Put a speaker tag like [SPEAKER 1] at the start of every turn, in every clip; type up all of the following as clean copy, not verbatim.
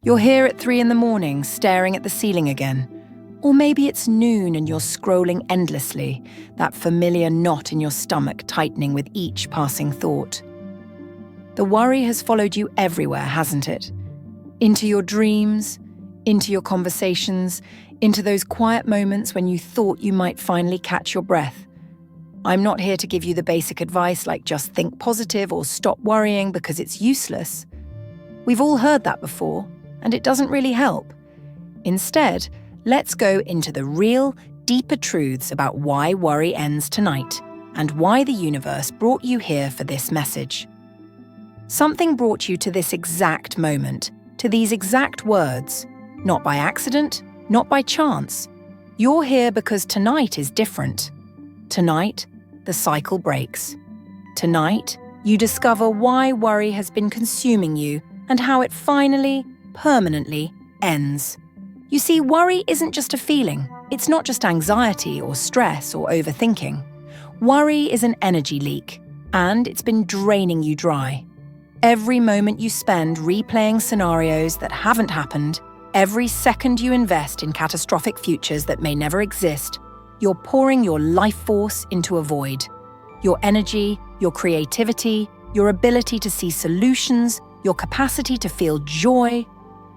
[SPEAKER 1] You're here at 3 in the morning, staring at the ceiling again. Or maybe it's noon and you're scrolling endlessly, that familiar knot in your stomach tightening with each passing thought. The worry has followed you everywhere, hasn't it? Into your dreams, into your conversations, into those quiet moments when you thought you might finally catch your breath. I'm not here to give you the basic advice like just think positive or stop worrying because it's useless. We've all heard that before, and it doesn't really help. Instead, let's go into the real, deeper truths about why worry ends tonight and why the universe brought you here for this message. Something brought you to this exact moment, to these exact words, not by accident, not by chance. You're here because tonight is different. Tonight, the cycle breaks. Tonight, you discover why worry has been consuming you and how it finally, permanently ends. You see, worry isn't just a feeling. It's not just anxiety or stress or overthinking. Worry is an energy leak, and it's been draining you dry. Every moment you spend replaying scenarios that haven't happened, every second you invest in catastrophic futures that may never exist, you're pouring your life force into a void. Your energy, your creativity, your ability to see solutions, your capacity to feel joy,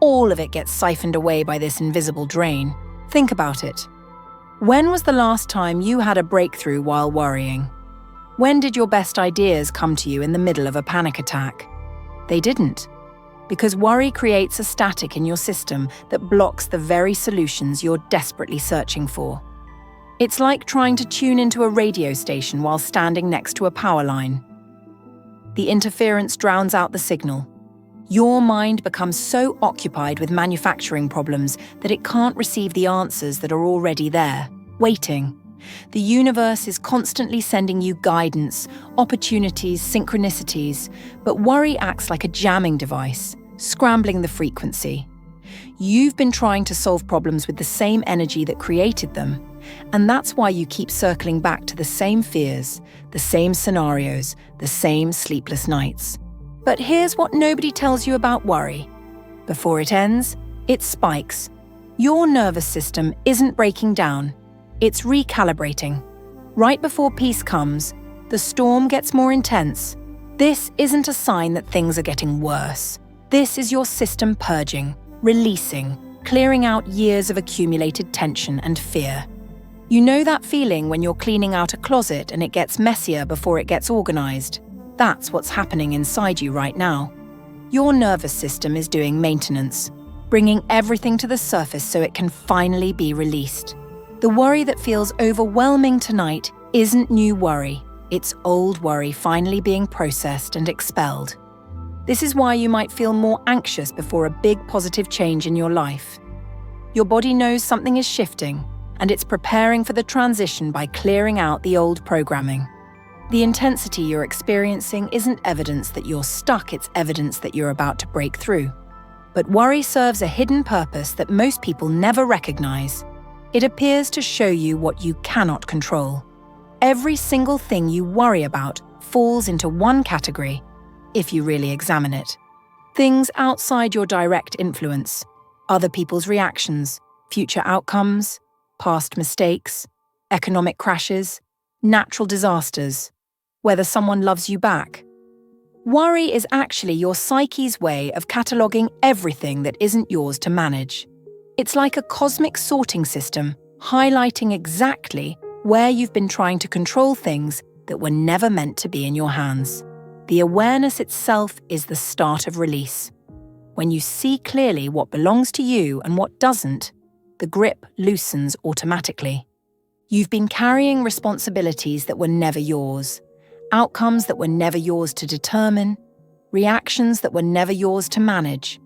[SPEAKER 1] all of it gets siphoned away by this invisible drain. Think about it. When was the last time you had a breakthrough while worrying? When did your best ideas come to you in the middle of a panic attack? They didn't. Because worry creates a static in your system that blocks the very solutions you're desperately searching for. It's like trying to tune into a radio station while standing next to a power line. The interference drowns out the signal. Your mind becomes so occupied with manufacturing problems that it can't receive the answers that are already there, waiting. The universe is constantly sending you guidance, opportunities, synchronicities, but worry acts like a jamming device, scrambling the frequency. You've been trying to solve problems with the same energy that created them, and that's why you keep circling back to the same fears, the same scenarios, the same sleepless nights. But here's what nobody tells you about worry. Before it ends, it spikes. Your nervous system isn't breaking down, it's recalibrating. Right before peace comes, the storm gets more intense. This isn't a sign that things are getting worse. This is your system purging, releasing, clearing out years of accumulated tension and fear. You know that feeling when you're cleaning out a closet and it gets messier before it gets organized? That's what's happening inside you right now. Your nervous system is doing maintenance, bringing everything to the surface so it can finally be released. The worry that feels overwhelming tonight isn't new worry. It's old worry finally being processed and expelled. This is why you might feel more anxious before a big positive change in your life. Your body knows something is shifting, and it's preparing for the transition by clearing out the old programming. The intensity you're experiencing isn't evidence that you're stuck, it's evidence that you're about to break through. But worry serves a hidden purpose that most people never recognize. It appears to show you what you cannot control. Every single thing you worry about falls into one category, if you really examine it. Things outside your direct influence, other people's reactions, future outcomes, past mistakes, economic crashes, natural disasters, whether someone loves you back. Worry is actually your psyche's way of cataloguing everything that isn't yours to manage. It's like a cosmic sorting system, highlighting exactly where you've been trying to control things that were never meant to be in your hands. The awareness itself is the start of release. When you see clearly what belongs to you and what doesn't, the grip loosens automatically. You've been carrying responsibilities that were never yours, outcomes that were never yours to determine, reactions that were never yours to manage.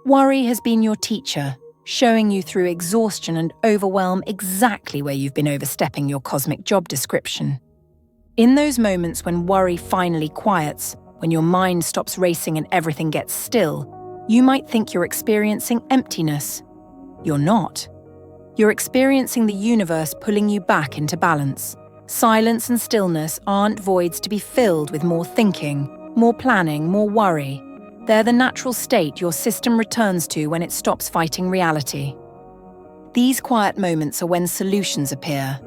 [SPEAKER 1] Worry has been your teacher, showing you through exhaustion and overwhelm exactly where you've been overstepping your cosmic job description. In those moments when worry finally quiets, when your mind stops racing and everything gets still, you might think you're experiencing emptiness. You're not. You're experiencing the universe pulling you back into balance. Silence and stillness aren't voids to be filled with more thinking, more planning, more worry. They're the natural state your system returns to when it stops fighting reality. These quiet moments are when solutions appear,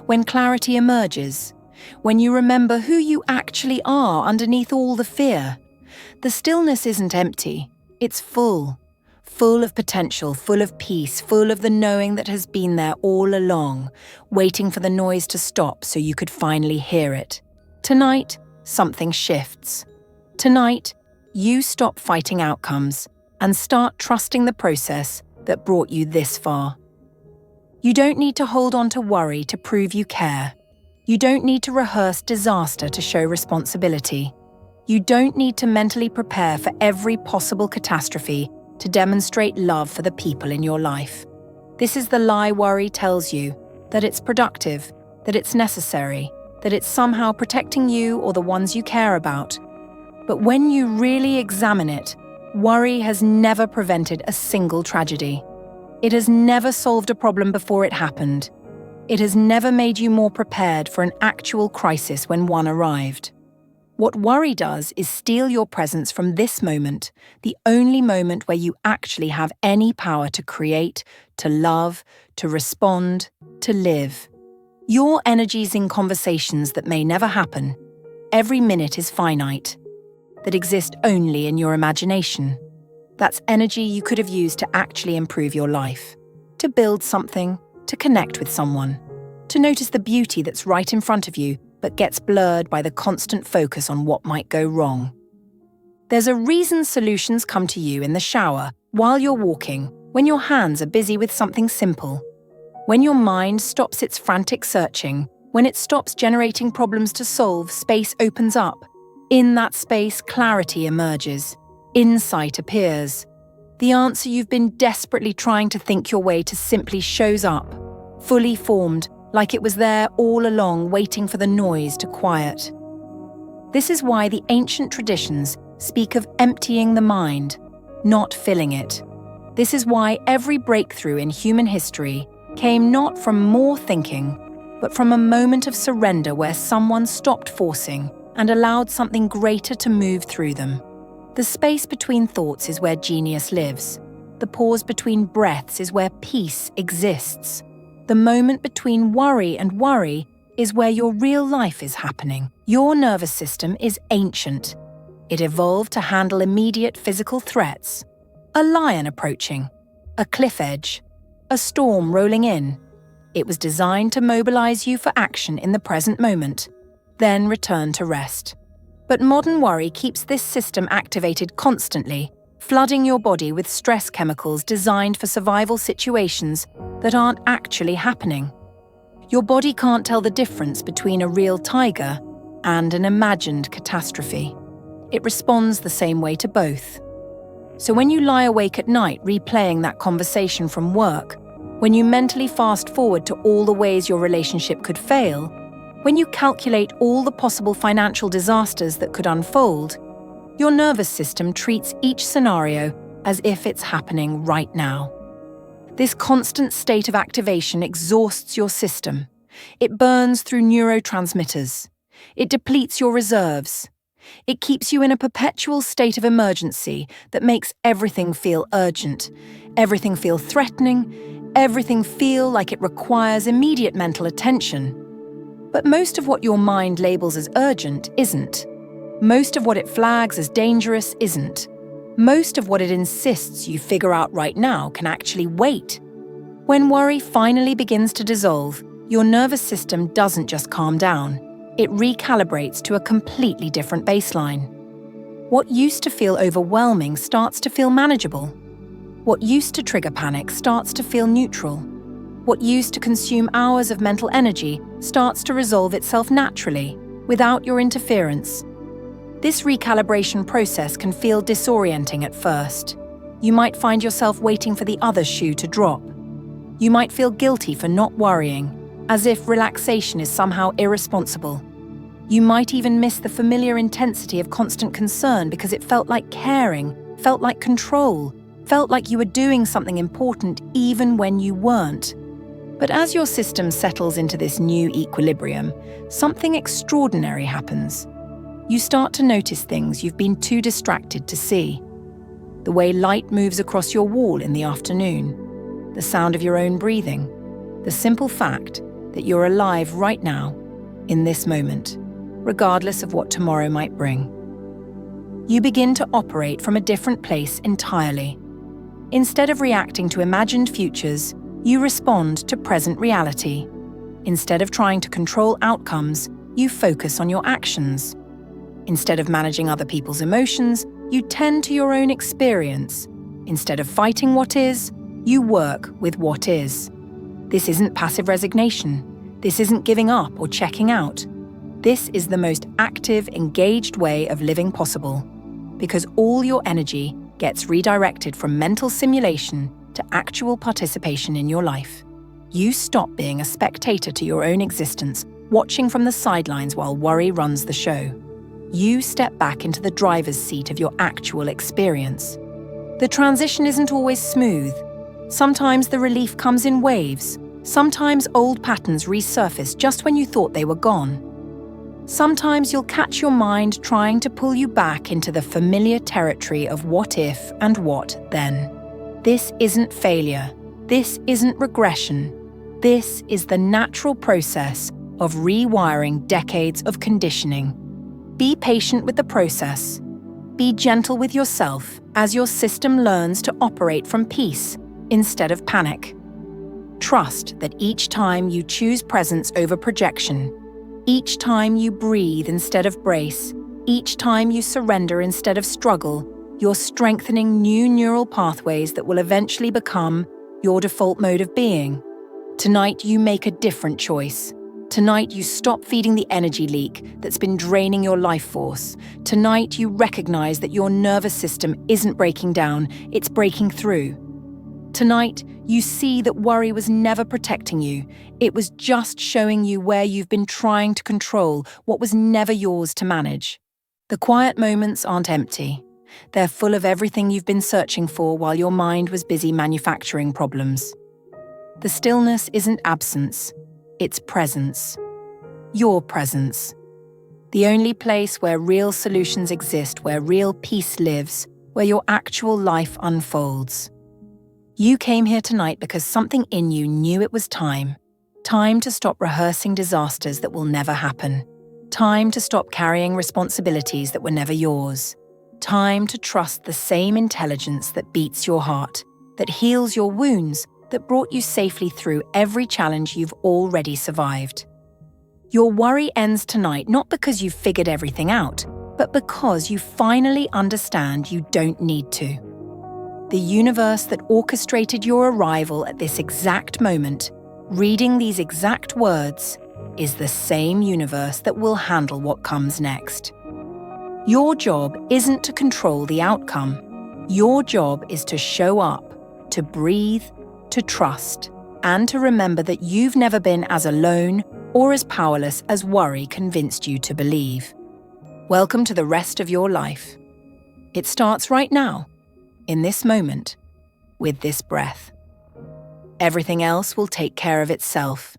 [SPEAKER 1] when clarity emerges, when you remember who you actually are underneath all the fear. The stillness isn't empty, it's full of potential, full of peace, full of the knowing that has been there all along, waiting for the noise to stop so you could finally hear it. Tonight, something shifts. Tonight, you stop fighting outcomes and start trusting the process that brought you this far. You don't need to hold on to worry to prove you care. You don't need to rehearse disaster to show responsibility. You don't need to mentally prepare for every possible catastrophe to demonstrate love for the people in your life. This is the lie worry tells you, that it's productive, that it's necessary, that it's somehow protecting you or the ones you care about. But when you really examine it, worry has never prevented a single tragedy. It has never solved a problem before it happened. It has never made you more prepared for an actual crisis when one arrived. What worry does is steal your presence from this moment, the only moment where you actually have any power to create, to love, to respond, to live. Your energy's in conversations that may never happen. Every minute is finite, that exist only in your imagination. That's energy you could have used to actually improve your life, to build something, to connect with someone, to notice the beauty that's right in front of you but gets blurred by the constant focus on what might go wrong. There's a reason solutions come to you in the shower, while you're walking, when your hands are busy with something simple. When your mind stops its frantic searching, when it stops generating problems to solve, space opens up. In that space, clarity emerges. Insight appears. The answer you've been desperately trying to think your way to simply shows up, fully formed, like it was there all along, waiting for the noise to quiet. This is why the ancient traditions speak of emptying the mind, not filling it. This is why every breakthrough in human history came not from more thinking, but from a moment of surrender where someone stopped forcing and allowed something greater to move through them. The space between thoughts is where genius lives. The pause between breaths is where peace exists. The moment between worry and worry is where your real life is happening. Your nervous system is ancient. It evolved to handle immediate physical threats. A lion approaching, a cliff edge, a storm rolling in. It was designed to mobilize you for action in the present moment, then return to rest. But modern worry keeps this system activated constantly, flooding your body with stress chemicals designed for survival situations that aren't actually happening. Your body can't tell the difference between a real tiger and an imagined catastrophe. It responds the same way to both. So when you lie awake at night replaying that conversation from work, when you mentally fast forward to all the ways your relationship could fail, when you calculate all the possible financial disasters that could unfold, your nervous system treats each scenario as if it's happening right now. This constant state of activation exhausts your system. It burns through neurotransmitters. It depletes your reserves. It keeps you in a perpetual state of emergency that makes everything feel urgent, everything feel threatening, everything feel like it requires immediate mental attention. But most of what your mind labels as urgent isn't. Most of what it flags as dangerous isn't. Most of what it insists you figure out right now can actually wait. When worry finally begins to dissolve, your nervous system doesn't just calm down. It recalibrates to a completely different baseline. What used to feel overwhelming starts to feel manageable. What used to trigger panic starts to feel neutral. What used to consume hours of mental energy starts to resolve itself naturally, without your interference. This recalibration process can feel disorienting at first. You might find yourself waiting for the other shoe to drop. You might feel guilty for not worrying, as if relaxation is somehow irresponsible. You might even miss the familiar intensity of constant concern because it felt like caring, felt like control, felt like you were doing something important even when you weren't. But as your system settles into this new equilibrium, something extraordinary happens. You start to notice things you've been too distracted to see. the way light moves across your wall in the afternoon, the sound of your own breathing, the simple fact that you're alive right now, in this moment, regardless of what tomorrow might bring. You begin to operate from a different place entirely. Instead of reacting to imagined futures, you respond to present reality. Instead of trying to control outcomes, you focus on your actions. Instead of managing other people's emotions, you tend to your own experience. Instead of fighting what is, you work with what is. This isn't passive resignation. This isn't giving up or checking out. This is the most active, engaged way of living possible, because all your energy gets redirected from mental simulation to actual participation in your life. You stop being a spectator to your own existence, watching from the sidelines while worry runs the show. You step back into the driver's seat of your actual experience. The transition isn't always smooth. Sometimes the relief comes in waves. Sometimes old patterns resurface just when you thought they were gone. Sometimes you'll catch your mind trying to pull you back into the familiar territory of what if and what then. This isn't failure. This isn't regression. This is the natural process of rewiring decades of conditioning. Be patient with the process. Be gentle with yourself as your system learns to operate from peace instead of panic. Trust that each time you choose presence over projection, each time you breathe instead of brace, each time you surrender instead of struggle, you're strengthening new neural pathways that will eventually become your default mode of being. Tonight you make a different choice. Tonight you stop feeding the energy leak that's been draining your life force. Tonight you recognize that your nervous system isn't breaking down, it's breaking through. Tonight, you see that worry was never protecting you. It was just showing you where you've been trying to control what was never yours to manage. The quiet moments aren't empty. They're full of everything you've been searching for while your mind was busy manufacturing problems. The stillness isn't absence, it's presence. Your presence. The only place where real solutions exist, where real peace lives, where your actual life unfolds. You came here tonight because something in you knew it was time. Time to stop rehearsing disasters that will never happen. Time to stop carrying responsibilities that were never yours. Time to trust the same intelligence that beats your heart, that heals your wounds, that brought you safely through every challenge you've already survived. Your worry ends tonight not because you've figured everything out, but because you finally understand you don't need to. The universe that orchestrated your arrival at this exact moment, reading these exact words, is the same universe that will handle what comes next. Your job isn't to control the outcome. Your job is to show up, to breathe, to trust, and to remember that you've never been as alone or as powerless as worry convinced you to believe. Welcome to the rest of your life. It starts right now, in this moment, with this breath. Everything else will take care of itself.